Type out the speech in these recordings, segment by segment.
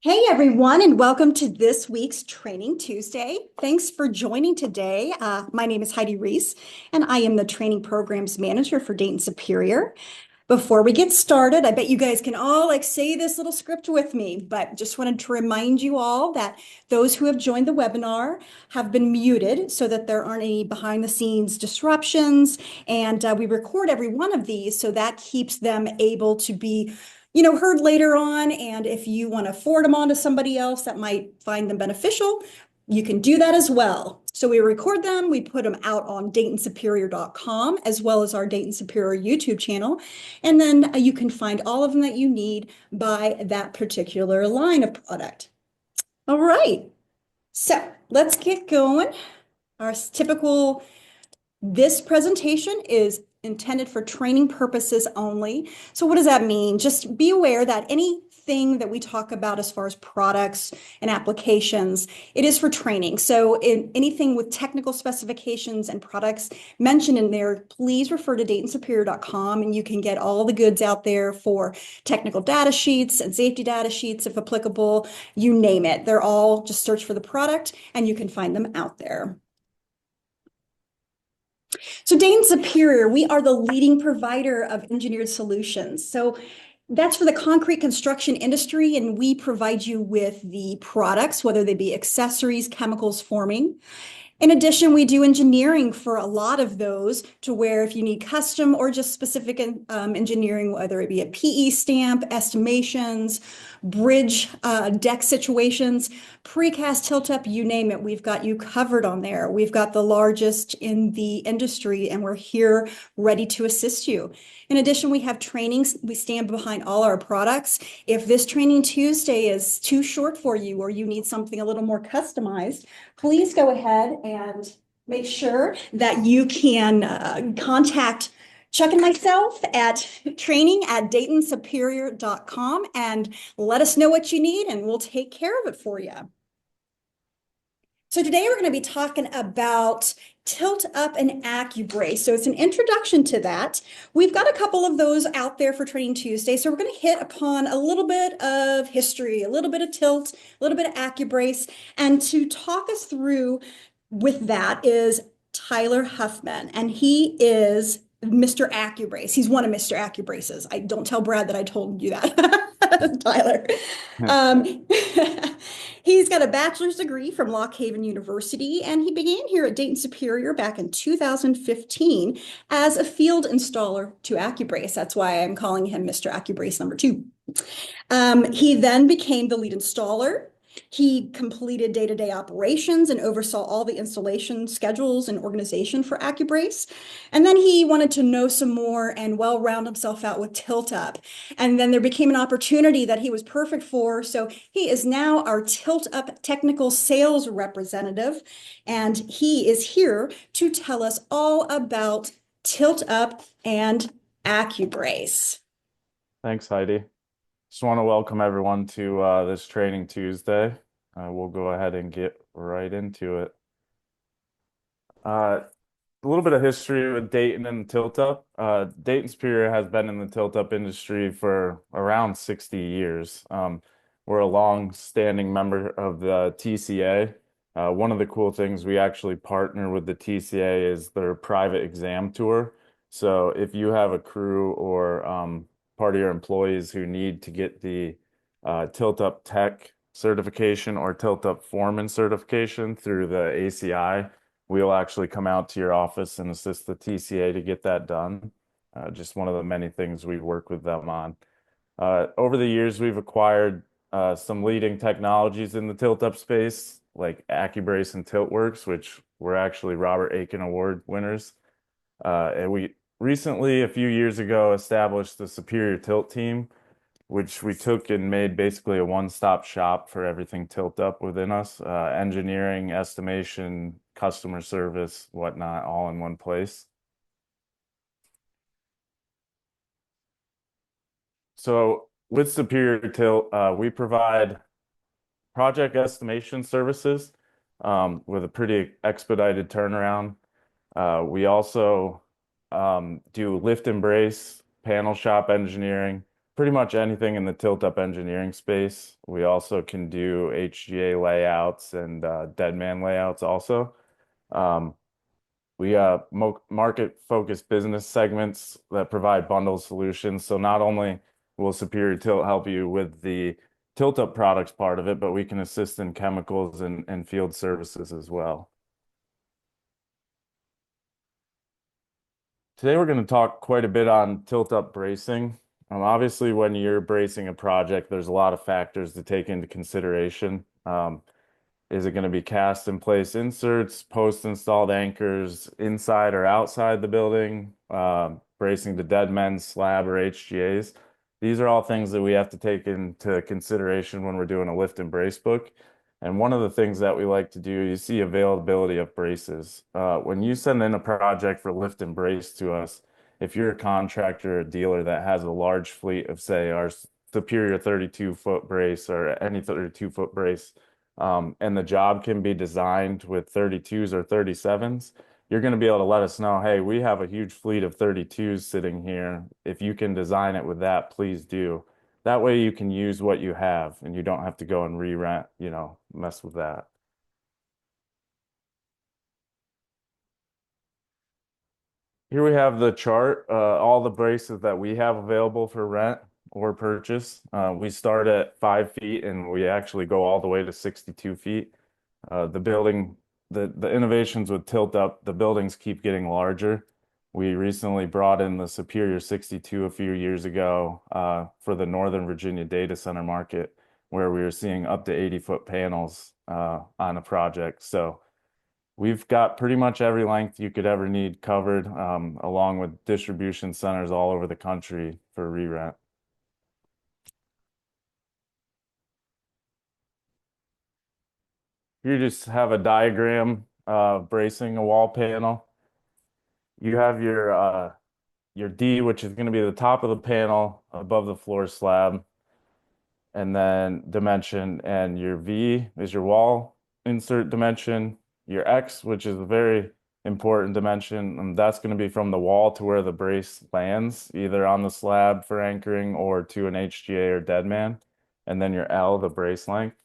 Hey everyone, and welcome to this week's Training Tuesday. Thanks for joining today. My name is Heidi Reese, and I am the Training Programs Manager for Dayton Superior. Before we get started, I bet you guys can all say this little script with me, but just wanted to remind you all that those who have joined the webinar have been muted so that there aren't any behind the scenes disruptions. And we record every one of these, so that keeps them able to be heard later on. And if you want to forward them on to somebody else that might find them beneficial, you can do that as well. So we record them, we put them out on DaytonSuperior.com as well as our Dayton Superior YouTube channel. And then you can find all of them that you need by that particular line of product. All right, so let's get going. Our typical, this presentation is intended for training purposes only. So what does that mean? Just be aware that anything that we talk about as far as products and applications, it is for training. So anything with technical specifications and products mentioned in there, please refer to DaytonSuperior.com and you can get all the goods out there for technical data sheets and safety data sheets if applicable, you name it. They're all, just search for the product and you can find them out there. So Dayton Superior, we are the leading provider of engineered solutions. So that's for the concrete construction industry, and we provide you with the products, whether they be accessories, chemicals, forming. In addition, we do engineering for a lot of those, to where if you need custom or just specific engineering, whether it be a PE stamp, estimations, bridge deck situations, precast tilt up, you name it, we've got you covered on there. We've got the largest in the industry and we're here ready to assist you. In addition, we have trainings. We stand behind all our products. If this Training Tuesday is too short for you or you need something a little more customized, please go ahead and make sure that you can contact Chuck and myself at training@DaytonSuperior.com and let us know what you need and we'll take care of it for you. So today we're going to be talking about tilt up and Accubrace. So it's an introduction to that. We've got a couple of those out there for Training Tuesday. So we're going to hit upon a little bit of history, a little bit of tilt, a little bit of Accubrace. And to talk us through with that is Tyler Huffman, and he is Mr. Accubrace. He's one of Mr. Accubrace's. I don't tell Brad that I told you that, Tyler. Um, he's got a bachelor's degree from Lock Haven University, and he began here at Dayton Superior back in 2015 as a field installer to Accubrace. That's why I'm calling him Mr. Accubrace number 2. He then became the lead installer. He completed day-to-day operations and oversaw all the installation schedules and organization for Accubrace. And then he wanted to know some more and round himself out with Tilt Up. And then there became an opportunity that he was perfect for. So he is now our Tilt Up technical sales representative. And he is here to tell us all about Tilt Up and Accubrace. Thanks, Heidi. Just want to welcome everyone to this Training Tuesday. We'll go ahead and get right into it. A little bit of history with Dayton and Tilt Up. Dayton Superior has been in the tilt up industry for around 60 years. We're a long-standing member of the TCA. One of the cool things, we actually partner with the TCA is their private exam tour. So if you have a crew or part of your employees who need to get the tilt up tech certification or tilt up foreman certification through the ACI, we'll actually come out to your office and assist the TCA to get that done. Just one of the many things we work with them on. Over the years, we've acquired some leading technologies in the tilt up space, like Accubrace and TiltWorks, which were actually Robert Aiken Award winners. And we recently, a few years ago, established the Superior Tilt team, which we took and made basically a one-stop shop for everything tilt up within us, engineering, estimation, customer service, whatnot, all in one place. So with Superior Tilt, we provide project estimation services with a pretty expedited turnaround. We also do lift and brace, panel shop engineering, pretty much anything in the tilt-up engineering space. We also can do HGA layouts and dead man layouts also. Um, we mo market-focused business segments that provide bundled solutions. So not only will Superior Tilt help you with the tilt-up products part of it, but we can assist in chemicals and field services as well. Today we're going to talk quite a bit on tilt-up bracing. Obviously, when you're bracing a project, there's a lot of factors to take into consideration. Is it going to be cast in place inserts, post-installed anchors inside or outside the building, bracing to dead men, slab, or HGAs? These are all things that we have to take into consideration when we're doing a lift and brace book. And one of the things that we like to do, you see availability of braces. When you send in a project for lift and brace to us, if you're a contractor or a dealer that has a large fleet of, say, our Superior 32-foot brace or any 32-foot brace, and the job can be designed with 32s or 37s, you're going to be able to let us know, hey, we have a huge fleet of 32s sitting here. If you can design it with that, please do. That way you can use what you have and you don't have to go and re-rent, mess with that. Here we have the chart, all the braces that we have available for rent or purchase. We start at 5 feet and we actually go all the way to 62 feet. The building, the innovations with tilt up, the buildings keep getting larger. We recently brought in the Superior 62 a few years ago for the Northern Virginia data center market, where we were seeing up to 80-foot panels on a project. So we've got pretty much every length you could ever need covered, along with distribution centers all over the country for re-rent. You just have a diagram bracing a wall panel. You have your D, which is going to be the top of the panel above the floor slab, and then dimension, and your V is your wall insert dimension, your X, which is a very important dimension, and that's going to be from the wall to where the brace lands, either on the slab for anchoring or to an HGA or dead man, and then your L, the brace length.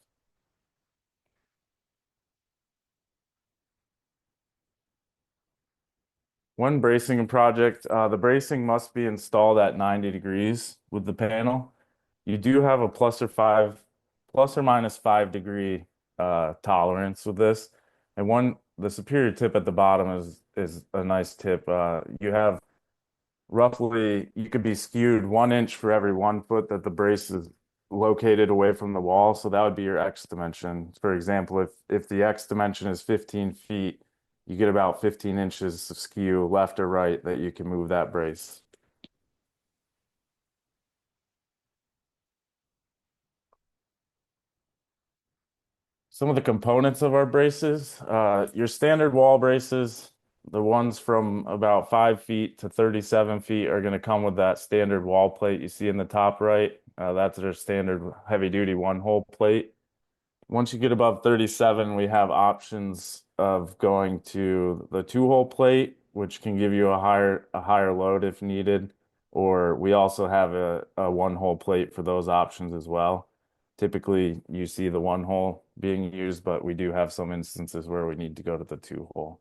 When bracing a project, the bracing must be installed at 90 degrees with the panel. You do have a plus or minus 5 degree tolerance with this. And the superior tip at the bottom is a nice tip. You have roughly, you could be skewed 1 inch for every 1 foot that the brace is located away from the wall. So that would be your X dimension. For example, if the X dimension is 15 feet, you get about 15 inches of skew left or right that you can move that brace. Some of the components of our braces, your standard wall braces, the ones from about 5 feet to 37 feet are going to come with that standard wall plate you see in the top right. That's their standard heavy duty 1 hole plate. Once you get above 37, we have options of going to the 2 hole plate, which can give you a higher load if needed. Or we also have a 1 hole plate for those options as well. Typically, you see the 1 hole being used, but we do have some instances where we need to go to the 2 hole.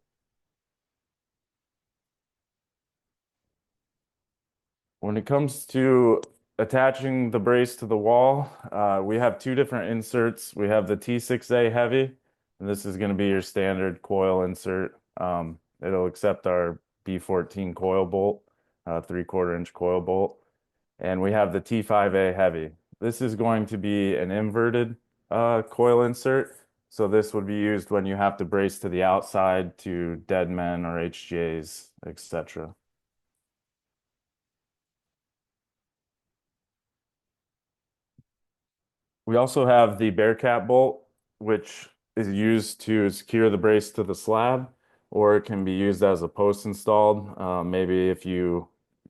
When it comes to attaching the brace to the wall, we have two different inserts. We have the T6A heavy, and this is going to be your standard coil insert. It'll accept our B14 coil bolt, 3/4 inch coil bolt. And we have the T5A heavy. This is going to be an inverted coil insert. So this would be used when you have to brace to the outside to dead men or HGAs, etc. We also have the Bearcat bolt, which is used to secure the brace to the slab, or it can be used as a post installed. Maybe if you're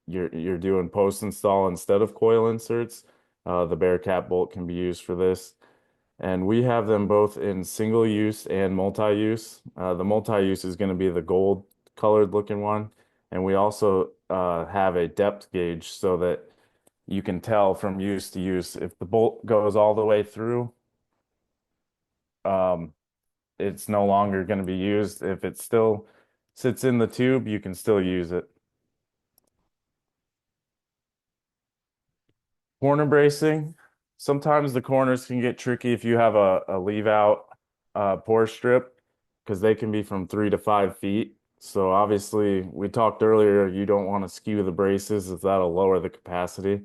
doing post install instead of coil inserts, the Bearcat bolt can be used for this. And we have them both in single use and multi-use. The multi-use is going to be the gold colored looking one. And we also have a depth gauge so that you can tell from use to use if the bolt goes all the way through, um, it's no longer going to be used. If it still sits in the tube, you can still use it. Corner bracing. Sometimes the corners can get tricky if you have a leave out pour strip because they can be from 3 to 5 feet. So obviously, we talked earlier, you don't want to skew the braces as that'll lower the capacity.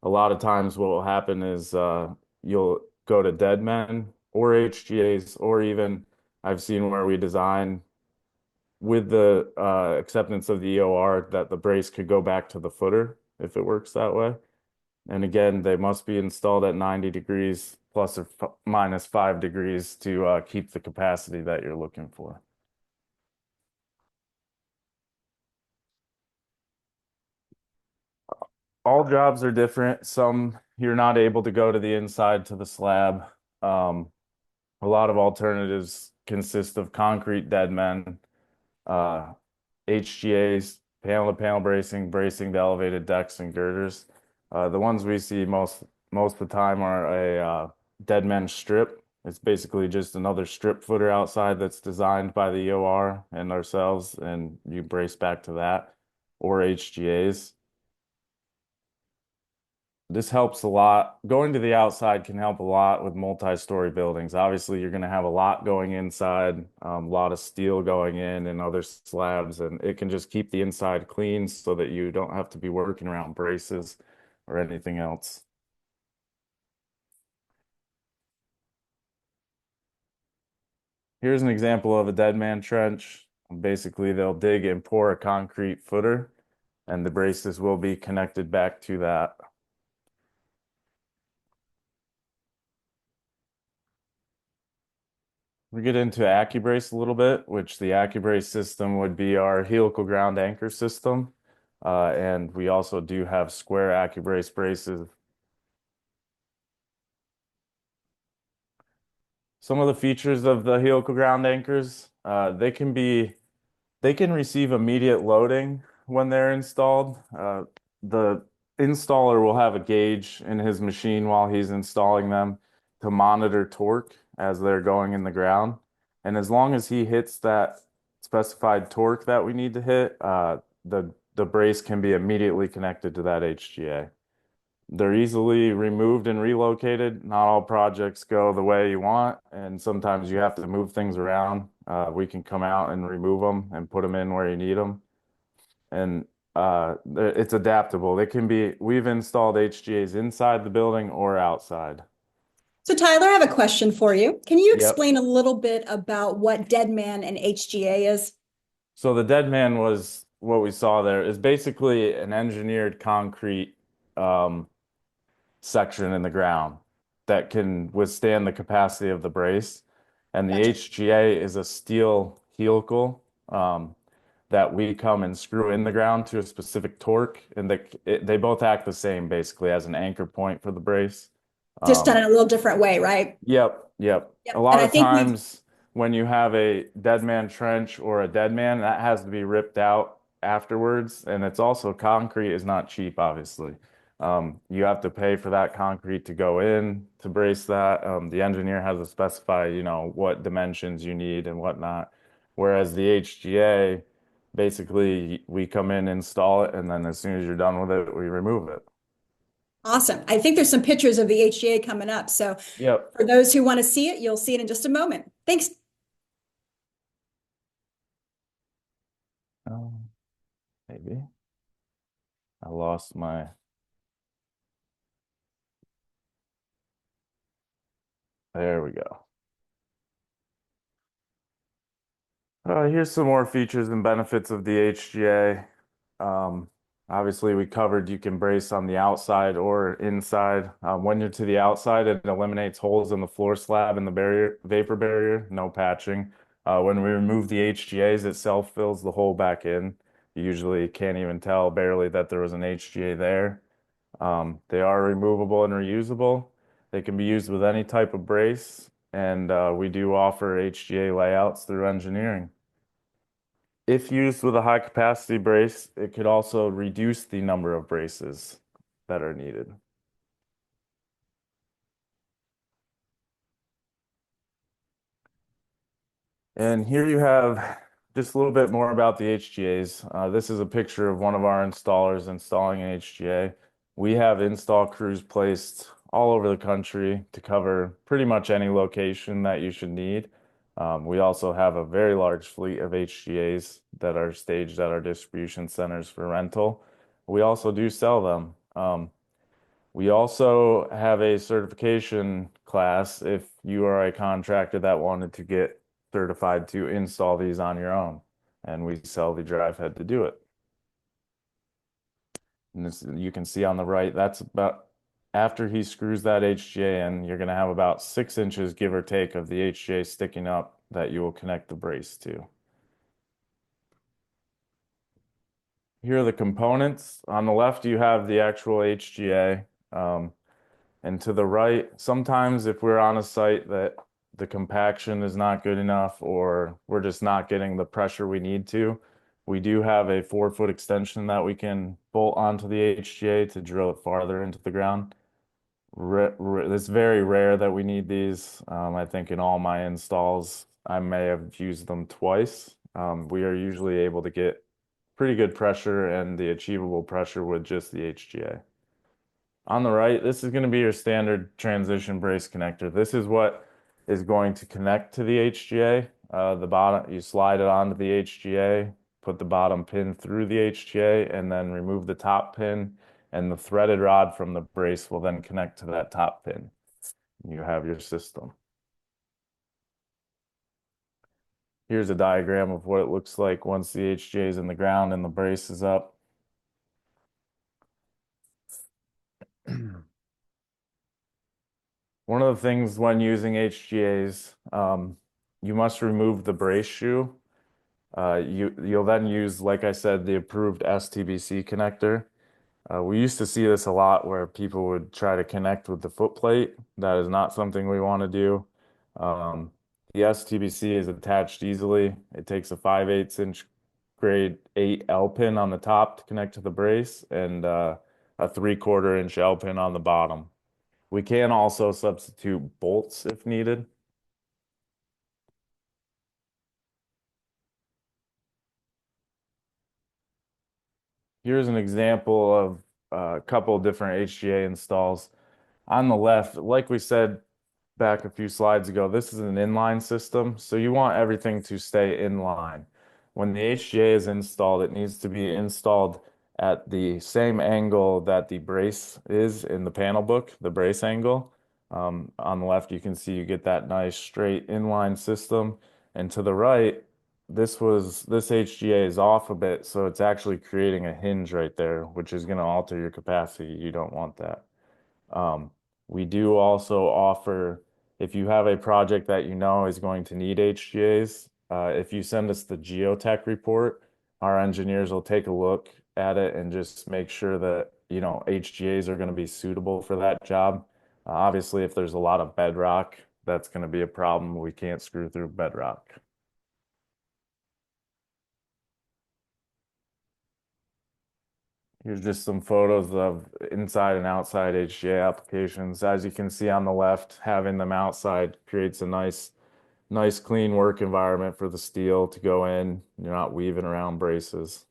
A lot of times what will happen is you'll go to dead men or HGAs, or even I've seen where we design with the acceptance of the EOR that the brace could go back to the footer if it works that way. And again, they must be installed at 90 degrees plus or minus 5 degrees to keep the capacity that you're looking for. All jobs are different. Some you're not able to go to the inside to the slab. Um, a lot of alternatives consist of concrete dead men, uh, HGAs, panel to panel bracing, bracing to elevated decks and girders. The ones we see most of the time are a dead men strip. It's basically just another strip footer outside that's designed by the EOR and ourselves, and you brace back to that, or HGAs. This helps a lot. Going to the outside can help a lot with multi-story buildings. Obviously, you're going to have a lot going inside, a lot of steel going in and other slabs, and it can just keep the inside clean so that you don't have to be working around braces or anything else. Here's an example of a dead man trench. Basically, they'll dig and pour a concrete footer, and the braces will be connected back to that. We get into Accubrace a little bit, which the Accubrace system would be our helical ground anchor system. And we also do have square Accubrace braces. Some of the features of the helical ground anchors, they can receive immediate loading when they're installed. The installer will have a gauge in his machine while he's installing them to monitor torque as they're going in the ground. And as long as he hits that specified torque that we need to hit, the brace can be immediately connected to that HGA. They're easily removed and relocated. Not all projects go the way you want, and sometimes you have to move things around. We can come out and remove them and put them in where you need them. And it's adaptable. We've installed HGAs inside the building or outside. So Tyler, I have a question for you. Can you Yep. explain a little bit about what dead man and HGA is? So the dead man was what we saw there is basically an engineered concrete um, section in the ground that can withstand the capacity of the brace. And the Gotcha. HGA is a steel helical that we come and screw in the ground to a specific torque, and they both act the same basically as an anchor point for the brace. Just done Um, in a little different way, right? Yep, yep. A Yep. And lot I of think we've times when you have a dead man trench or a dead man, that has to be ripped out afterwards. And it's also concrete is not cheap, obviously. You have to pay for that concrete to go in to brace that. The engineer has to specify, what dimensions you need and whatnot. Whereas the HGA, basically, we come in, install it, and then as soon as you're done with it, we remove it. awesome. I think there's some pictures of the HGA coming up. So Yep. for those who want to see it, you'll see it in just a moment. Thanks. Maybe I lost my. There we go. Here's some more features and benefits of the HGA. Um, Obviously, we covered you can brace on the outside or inside. When you're to the outside, it eliminates holes in the floor slab and the vapor barrier, no patching. When we remove the HGAs, it self-fills the hole back in. You usually can't even tell barely that there was an HGA there. They are removable and reusable. They can be used with any type of brace, and we do offer HGA layouts through engineering. If used with a high capacity brace, it could also reduce the number of braces. that are needed. And here you have just a little bit more about the HGAs. This is a picture of one of our installers installing an HGA. We have install crews placed all over the country to cover pretty much any location that you should need. We also have a very large fleet of HGAs that are staged at our distribution centers for rental. We also do sell them. We also have a certification class if you are a contractor that wanted to get certified to install these on your own. And we sell the drive head to do it. And this, you can see on the right, that's about after he screws that HGA in, you're going to have about 6 inches, give or take, of the HGA sticking up that you will connect the brace to. Here are the components. On the left, you have the actual HGA. And to the right, sometimes if we're on a site that the compaction is not good enough or we're just not getting the pressure we need to, we do have a 4-foot extension that we can bolt onto the HGA to drill it farther into the ground. It's very rare that we need these. I think in all my installs, I may have used them twice. We are usually able to get pretty good pressure and the achievable pressure with just the HGA. On the right, this is going to be your standard transition brace connector. This is what is going to connect to the HGA. The bottom, you slide it onto the HGA, put the bottom pin through the HGA, and then remove the top pin, and the threaded rod from the brace will then connect to that top pin. You have your system. Here's a diagram of what it looks like once the HGA is in the ground and the brace is up. One of the things when using HGAs, you must remove the brace shoe. You'll then use, like I said, the approved STBC connector. We used to see this a lot where people would try to connect with the foot plate. That is not something we want to do. The STBC is attached easily. It takes a 5/8 inch grade 8 L pin on the top to connect to the brace and a 3/4 inch L pin on the bottom. We can also substitute bolts if needed. Here's an example of a couple of different HGA installs. On the left, like we said back a few slides ago, this is an inline system, so you want everything to stay in line. When the HGA is installed, it needs to be installed at the same angle that the brace is in the panel book, the brace angle. On the left, you can see you get that nice straight inline system. And to the right, this HGA is off a bit, so it's actually creating a hinge right there, which is going to alter your capacity. You don't want that. Um, we do also offer, if you have a project that you know is going to need HGAs, if you send us the geotech report, our engineers will take a look at it and just make sure that, HGAs are going to be suitable for that job. Obviously, if there's a lot of bedrock, that's going to be a problem. We can't screw through bedrock. Here's just some photos of inside and outside HGA applications. As you can see on the left, having them outside creates a nice clean work environment for the steel to go in. You're not weaving around braces.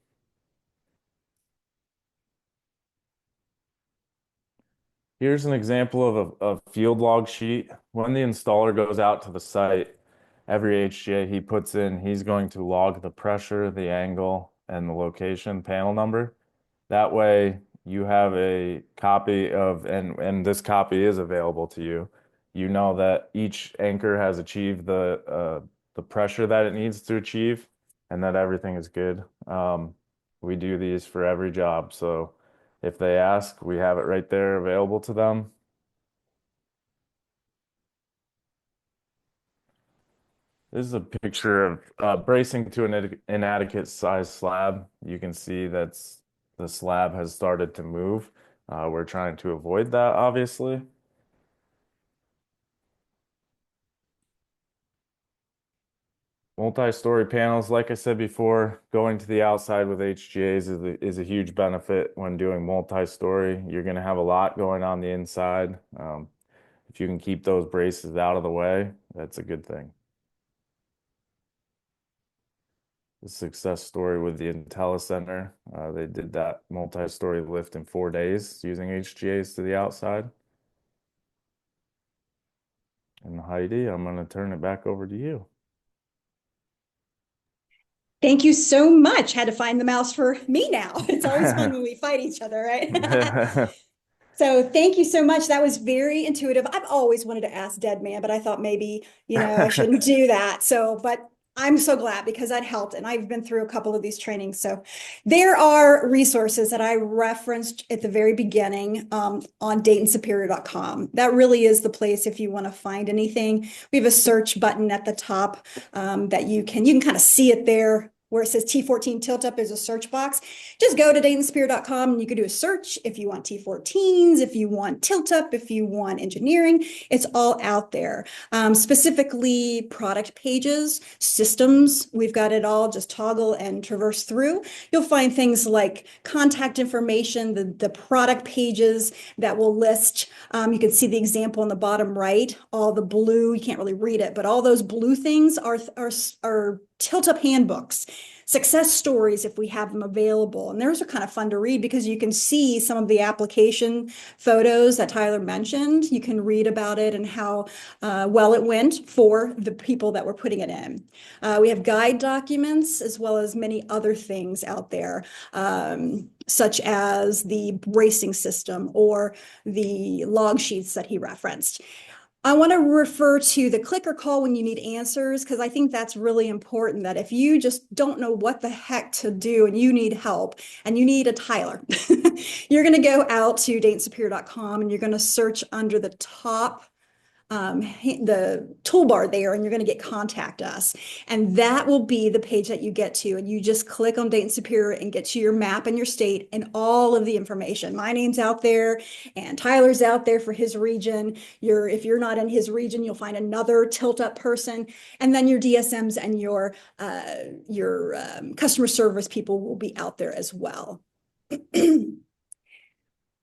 Here's an example of a field log sheet. When the installer goes out to the site, every HGA he puts in, he's going to log the pressure, the angle, and the location panel number. That way you have a copy of, and this copy is available to you. You know that each anchor has achieved the pressure that it needs to achieve and that everything is good. We do these for every job. So if they ask, we have it right there available to them. This is a picture of bracing to an inadequate size slab. You can see that's the slab has started to move. We're trying to avoid that, obviously. Multi-story panels, like I said before, going to the outside with HGAs is a huge benefit when doing multi-story. You're going to have a lot going on the inside. If you can keep those braces out of the way, that's a good thing. The success story with the IntelliCenter, they did that multi-story lift in 4 days using HGAs to the outside. And Heidi, I'm going to turn it back over to you. Thank you so much. Had to find the mouse for me now. It's always fun when we fight each other, right? So thank you so much. That was very intuitive. I've always wanted to ask Dead Man, but I thought maybe, I shouldn't do that. So, but I'm so glad because that helped. And I've been through a couple of these trainings. So there are resources that I referenced at the very beginning on DaytonSuperior.com. That really is the place if you want to find anything. We have a search button at the top that you can kind of see it there where it says T14 tilt up is a search box. Just go to DaytonSuperior.com and you can do a search if you want T14s, if you want tilt up, if you want engineering. It's all out there. Specifically product pages, systems, we've got it all. Just toggle and traverse through. You'll find things like contact information, the product pages that will list. You can see the example on the bottom right, all the blue, you can't really read it, but all those blue things are tilt-up handbooks, success stories if we have them available. And those are kind of fun to read because you can see some of the application photos that Tyler mentioned. You can read about it and how well it went for the people that were putting it in. We have guide documents as well as many other things out there, such as the bracing system or the log sheets that he referenced. I want to refer to the click or call when you need answers, because I think that's really important, that if you just don't know what the heck to do and you need help and you need a Tyler, you're going to go out to DaytonSuperior.com and you're going to search under the top the toolbar there, and you're going to get contact us, and that will be the page that you get to, and you just click on Dayton Superior and get to your map and your state and all of the information. My name's out there and Tyler's out there for his region. If you're not in his region, you'll find another tilt up person, and then your DSMs and your customer service people will be out there as well.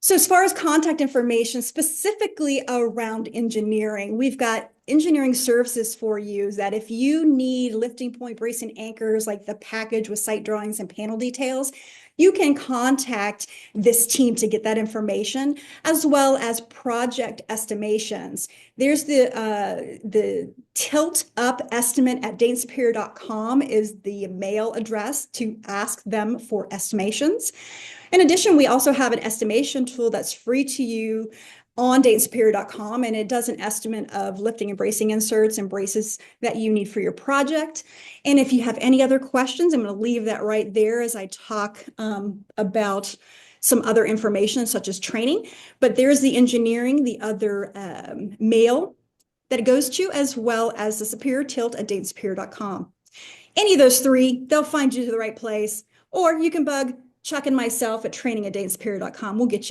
So as far as contact information, specifically around engineering, we've got engineering services for you that if you need lifting point bracing anchors, like the package with site drawings and panel details, you can contact this team to get that information, as well as project estimations. There's the tilt up estimate at DaytonSuperior.com is the mail address to ask them for estimations. In addition, we also have an estimation tool that's free to you on DaytonSuperior.com, and it does an estimate of lifting and bracing inserts and braces that you need for your project. And if you have any other questions, I'm going to leave that right there as I talk about some other information such as training. But there's the engineering, the other mail that it goes to, as well as the Superior Tilt at DaytonSuperior.com. Any of those three, they'll find you to the right place, or you can bug Chuck and myself at training@DaytonSuperior.com. We'll get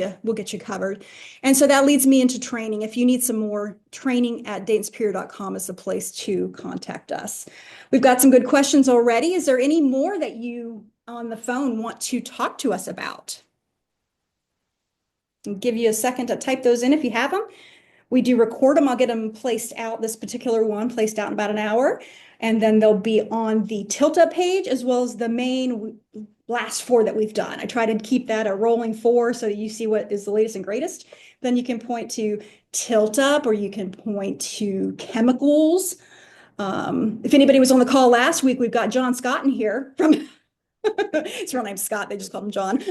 you covered. And so that leads me into training. If you need some more training, at DaytonSuperior.com is the place to contact us. We've got some good questions already. Is there any more that you on the phone want to talk to us about? I'll give you a second to type those in if you have them. We do record them. I'll get them placed out, this particular one placed out in about an hour. And then they'll be on the tilt up page as well as the main last 4 that we've done. I try to keep that a rolling 4 so you see what is the latest and greatest. Then you can point to tilt up, or you can point to chemicals. If anybody was on the call last week, we've got John Scott in here from his real name's Scott, they just call him John.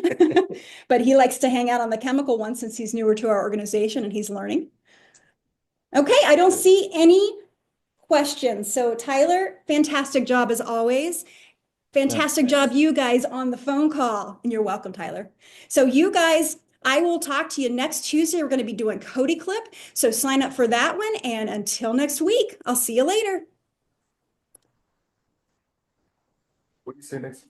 But he likes to hang out on the chemical one since he's newer to our organization and he's learning. Okay, I don't see any questions. So Tyler, fantastic job as always. Fantastic job, you guys, on the phone call. And you're welcome, Tyler. So you guys, I will talk to you next Tuesday. We're going to be doing Cody Clip. So sign up for that one. And until next week, I'll see you later. What do you say next?